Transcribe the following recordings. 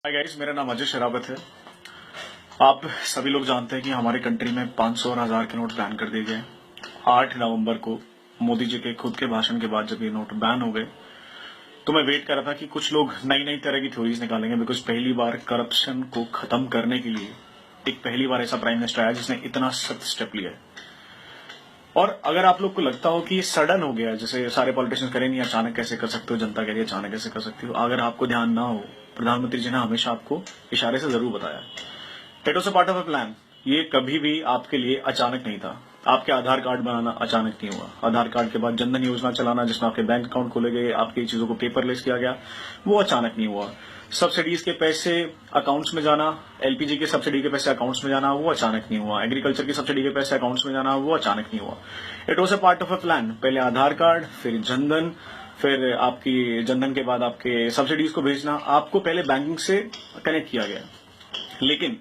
Hi guys, मेरा नाम अजय शरावत है। आप सभी लोग जानते हैं कि हमारी कंट्री में 500 और 1000 के नोट बैन कर दिए गए। 8 नवंबर को मोदी जी के खुद के भाषण के बाद जब ये नोट बैन हो गए तो मैं वेट कर रहा था कि कुछ लोग नई नई तरह की थ्योरीज निकालेंगे, बिकॉज पहली बार करप्शन को खत्म करने के लिए एक पहली बार ऐसा प्राइम मिनिस्टर आया जिसने इतना सख्त स्टेप लिया है। और अगर आप लोग को लगता हो कि ये सडन हो गया, जैसे सारे पॉलिटिशियंस करें नहीं, अचानक कैसे कर सकते हो, जनता कह रही है अचानक कैसे कर सकती हो, अगर आपको ध्यान ना हो, प्रधानमंत्री जी ने हमेशा आपको इशारे से जरूर बताया, it was a part of a plan. ये कभी भी आपके लिए अचानक नहीं था। आपके आधार कार्ड बनाना अचानक नहीं हुआ। आधार कार्ड के बाद जनधन योजना चलाना, जिसमें आपके बैंक अकाउंट खोले गए, आपकी चीजों को पेपरलेस किया गया, वो अचानक नहीं हुआ। सब्सिडीज के पैसे अकाउंट्स में जाना, एलपीजी के सब्सिडी के पैसे अकाउंट्स में जाना, वो अचानक नहीं हुआ। एग्रीकल्चर की सब्सिडी के पैसे अकाउंट्स में जाना, वो अचानक नहीं हुआ। It was a part of a plan. पहले आधार कार्ड, फिर जनधन, फिर आपकी जनधन के बाद आपके सब्सिडीज को भेजना, आपको पहले बैंकिंग से कनेक्ट किया गया। लेकिन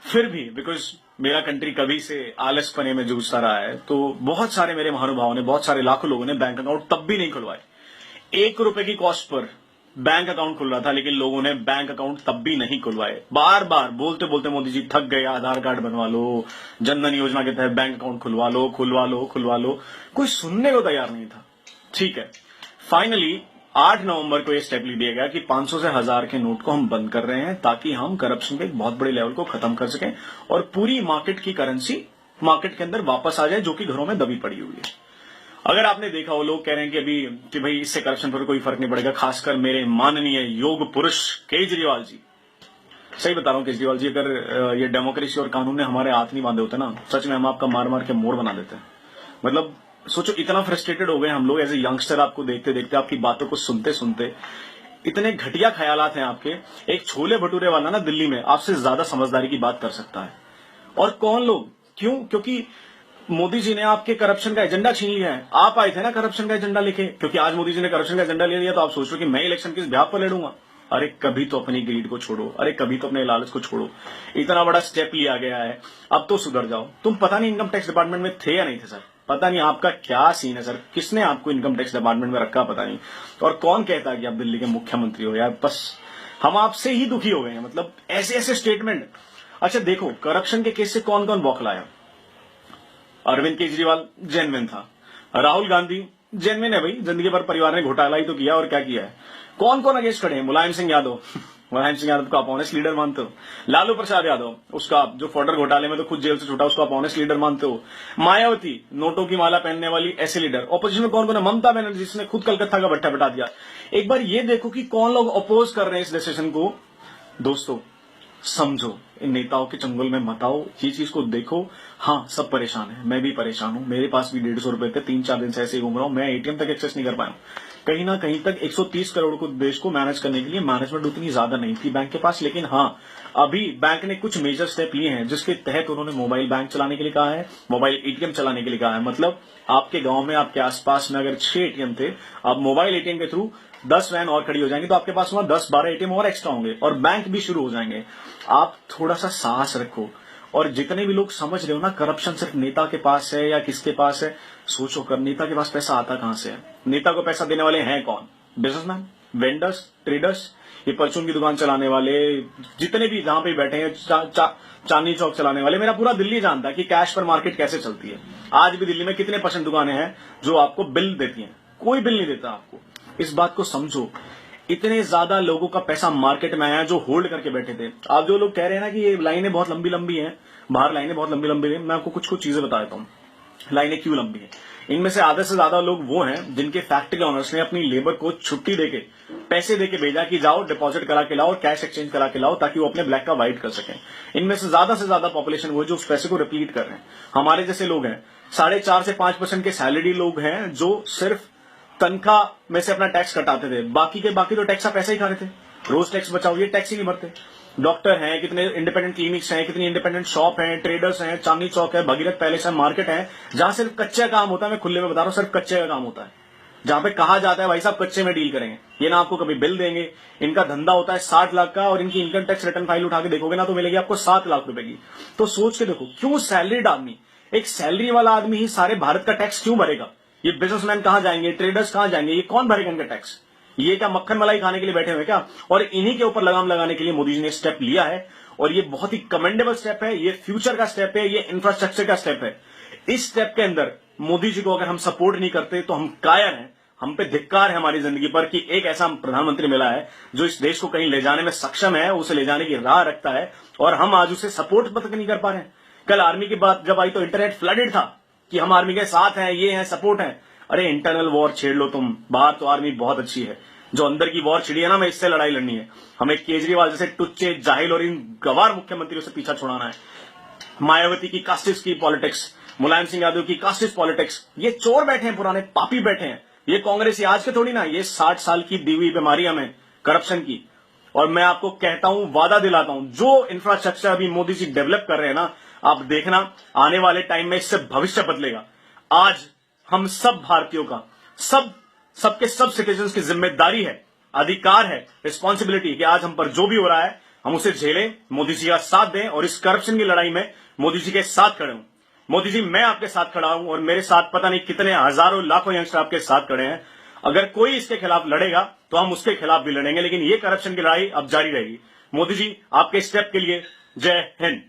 फिर भी बिकॉज मेरा कंट्री कभी से आलसपने में जूझता रहा है, तो बहुत सारे मेरे महानुभावों ने, बहुत सारे लाखों लोगों ने बैंक अकाउंट तब भी नहीं खुलवाए। 1 रुपए की कॉस्ट पर बैंक अकाउंट खुल रहा था, लेकिन लोगों ने बैंक अकाउंट तब भी नहीं खुलवाए। बार बार बोलते बोलते मोदी जी थक गए, आधार कार्ड बनवा लो, जनधन योजना के तहत बैंक अकाउंट खुलवा लो, खुलवा लो, खुलवा लो, कोई सुनने को तैयार नहीं था। ठीक है, फाइनली 8 नवंबर को यह स्टेप ले लिया गया कि 500 से 1000 के नोट को हम बंद कर रहे हैं, ताकि हम करप्शन के एक बहुत बड़े लेवल को खत्म कर सकें और पूरी मार्केट की करेंसी मार्केट के अंदर वापस आ जाए, जो कि घरों में दबी पड़ी हुई है। अगर आपने देखा हो, लोग कह रहे हैं कि भाई इससे करप्शन पर कोई फर्क नहीं पड़ेगा, खासकर मेरे माननीय योग पुरुष केजरीवाल जी। सही बता रहा हूं केजरीवाल जी, अगर ये डेमोक्रेसी और कानून ने हमारे हाथ नहीं बांधे होते ना, सच में हम आपका मार मार के मोड़ बना देते हैं। मतलब सोचो, इतना फ्रस्ट्रेटेड हो गए हम लोग एज ए यंगस्टर, आपको देखते देखते, आपकी बातों को सुनते सुनते। इतने घटिया ख्यालात हैं आपके। एक छोले भटूरे वाला ना दिल्ली में आपसे ज्यादा समझदारी की बात कर सकता है। और कौन लोग? क्यों? क्योंकि मोदी जी ने आपके करप्शन का एजेंडा छीन लिया है। आप आए थे ना करप्शन का एजेंडा लेके, क्योंकि आज मोदी जी ने करप्शन का एजेंडा ले लिया, तो आप सोच रहे हो कि मैं इलेक्शन किस ब्याह पर लड़ूंगा। अरे कभी तो अपनी ग्रीड को छोड़ो, अरे कभी तो अपने लालच को छोड़ो। इतना बड़ा स्टेप लिया गया है, अब तो सुधर जाओ। तुम पता नहीं इनकम टैक्स डिपार्टमेंट में थे या नहीं थे सर, पता नहीं आपका क्या सीन है सर, किसने आपको इनकम टैक्स डिपार्टमेंट में रखा पता नहीं। और कौन कहता है कि आप दिल्ली के मुख्यमंत्री हो यार, बस हम आपसे ही दुखी हो गए हैं। मतलब ऐसे ऐसे स्टेटमेंट। अच्छा देखो, करप्शन के केस से कौन कौन बौखलाया। अरविंद केजरीवाल जेन्युइन था, राहुल गांधी जेन्युइन है भाई, जिंदगी भर परिवार ने घोटाला ही तो किया, और क्या किया है। कौन कौन अगेंस्ट खड़े हैं? मुलायम सिंह यादव मुलायम सिंह यादव को आप ऑनेस्ट लीडर मानते हो? लालू प्रसाद यादव, उसका जो फॉर्डर घोटाले में तो खुद जेल से छूटा, उसको आप ऑनेस्ट लीडर मानते हो? मायावती, नोटों की माला पहनने वाली ऐसे लीडर। ऑपोजिशन में कौन कौन है? ममता बनर्जी, जिसने खुद कलकत्ता का भट्टा बटा दिया। एक बार ये देखो कि कौन लोग अपोज कर रहे हैं इस डिसीजन को। दोस्तों समझो, इन नेताओं के चंगुल में मत आओ, ये चीज को देखो। हाँ, सब परेशान है, मैं भी परेशान हूं, मेरे पास भी 150 रुपए थे, 3-4 दिन से ऐसे ही घूम रहा हूं, मैं एटीएम तक एक्सेस नहीं कर पाया हूं। कहीं ना कहीं तक 130 करोड़ को देश को मैनेज करने के लिए मैनेजमेंट उतनी ज्यादा नहीं थी बैंक के पास। लेकिन हाँ, अभी बैंक ने कुछ मेजर स्टेप लिए हैं, जिसके तहत उन्होंने मोबाइल बैंक चलाने के लिए कहा है, मोबाइल एटीएम चलाने के लिए कहा है। मतलब आपके गांव में, आपके आसपास में अगर 6 एटीएम थे, अब मोबाइल एटीएम के थ्रू 10 वैन और खड़ी हो जाएंगी, तो आपके पास वहां 10-12 एटीएम और एक्स्ट्रा होंगे, और बैंक भी शुरू हो जाएंगे। आप थोड़ा सा साहस रखो। और जितने भी लोग समझ रहे हो ना करप्शन सिर्फ नेता के पास है या किसके पास है, सोचो कर नेता के पास पैसा आता कहां से है? नेता को पैसा देने वाले हैं कौन? बिजनेसमैन, वेंडर्स, ट्रेडर्स, ये परचून की दुकान चलाने वाले, जितने भी जहां पे बैठे हैं, चांदनी चौक चलाने वाले। मेरा पूरा दिल्ली जानता है कि कैश पर मार्केट कैसे चलती है। आज भी दिल्ली में कितने % दुकानें हैं जो आपको बिल देती हैं? कोई बिल नहीं देता आपको। इस बात को समझो। इतने ज्यादा लोगों का पैसा मार्केट में आया जो होल्ड करके बैठे थे। आप जो लोग कह रहे हैं ना कि ये लाइनें बहुत लंबी लंबी हैं, बाहर लाइनें बहुत लंबी लंबी हैं, मैं आपको कुछ कुछ चीजें बता देता हूं लाइनें क्यों लंबी है। इनमें से आधे से ज्यादा लोग वो हैं जिनके फैक्ट्री ओनर्स ने अपनी लेबर को छुट्टी देके, पैसे देके भेजा कि जाओ डिपॉजिट करा के लाओ, कैश एक्सचेंज करा के लाओ, ताकि वो अपने ब्लैक का व्हाइट कर सकें। इनमें से ज्यादा पॉपुलेशन वो जो उस पैसे को रिपीट कर रहे हैं। हमारे जैसे लोग हैं, 4.5 से 5% के सैलरी लोग हैं जो सिर्फ तनख्वाह में से अपना टैक्स कटाते थे। बाकी तो टैक्स का पैसा ही खा रहे थे। रोज टैक्स बचाओ, ये टैक्स ही नहीं भरते। डॉक्टर हैं, कितने इंडिपेंडेंट क्लिनिक्स हैं, कितनी इंडिपेंडेंट शॉप हैं, ट्रेडर्स हैं, चांदनी चौक है, भगीरथ पैलेस है, मार्केट है, जहां सिर्फ कच्चे का काम होता है। मैं खुले में बता रहा हूं, सिर्फ कच्चे का काम होता है। जहां पे कहा जाता है भाई साहब कच्चे में डील करेंगे, ये ना आपको कभी बिल देंगे। इनका धंधा होता है 60 लाख का, और इनकी इनकम टैक्स रिटर्न फाइल उठा के देखोगे ना तो मिलेगी आपको 7 लाख रुपए की। तो सोच के देखो, क्यों सैलरीड आदमी, एक सैलरी वाला आदमी ही सारे भारत का टैक्स क्यों भरेगा? ये बिजनेसमैन कहां जाएंगे? ट्रेडर्स कहां जाएंगे? ये कौन भरेगा इनका टैक्स? ये क्या मक्खन मलाई खाने के लिए बैठे हुए क्या? और इन्हीं के ऊपर लगाम लगाने के लिए मोदी जी ने स्टेप लिया है और ये बहुत ही कमेंडेबल स्टेप है, ये फ्यूचर का स्टेप है, ये इंफ्रास्ट्रक्चर का स्टेप है। इस स्टेप के अंदर मोदी जी को अगर हम सपोर्ट नहीं करते तो हम कायर हैं, हम पे धिक्कार है हमारी जिंदगी पर कि एक ऐसा प्रधानमंत्री मिला है जो इस देश को कहीं ले जाने में सक्षम है, उसे ले जाने की राह रखता है और हम आज उसे सपोर्ट तक नहीं कर पा रहे हैं। कल आर्मी की बात जब आई तो इंटरनेट फ्लडेड था कि हम आर्मी के साथ हैं, ये हैं, सपोर्ट है। अरे इंटरनल वॉर छेड़ लो तुम, बाहर तो आर्मी बहुत अच्छी है, जो अंदर की वॉर छिड़ी है ना, हमें इससे लड़ाई लड़नी है। हमें केजरीवाल जैसे टुच्चे, जाहिल और इन गवार मुख्यमंत्रियों से पीछा छुड़ाना है। मायावती की कास्टिस्ट की पॉलिटिक्स, मुलायम सिंह यादव की कास्टिस्ट पॉलिटिक्स, ये चोर बैठे हैं, पुराने पापी बैठे हैं। ये कांग्रेस आज के थोड़ी ना, ये 60 साल की दी हुई बीमारी हमें करप्शन की। और मैं आपको कहता हूं, वादा दिलाता हूं, जो इंफ्रास्ट्रक्चर अभी मोदी जी डेवलप कर रहे हैं ना, आप देखना आने वाले टाइम में इससे भविष्य बदलेगा। आज हम सब भारतीयों का, सबके सब सिटीजन्स की जिम्मेदारी है, अधिकार है, रिस्पॉन्सिबिलिटी कि आज हम पर जो भी हो रहा है हम उसे झेलें, मोदी जी का साथ दें और इस करप्शन की लड़ाई में मोदी जी के साथ खड़े हूं। मोदी जी, मैं आपके साथ खड़ा हूं और मेरे साथ पता नहीं कितने हजारों लाखों यंगस्टर आपके साथ खड़े हैं। अगर कोई इसके खिलाफ लड़ेगा तो हम उसके खिलाफ भी लड़ेंगे, लेकिन ये करप्शन की लड़ाई अब जारी रहेगी। मोदी जी, आपके स्टेप के लिए जय हिंद।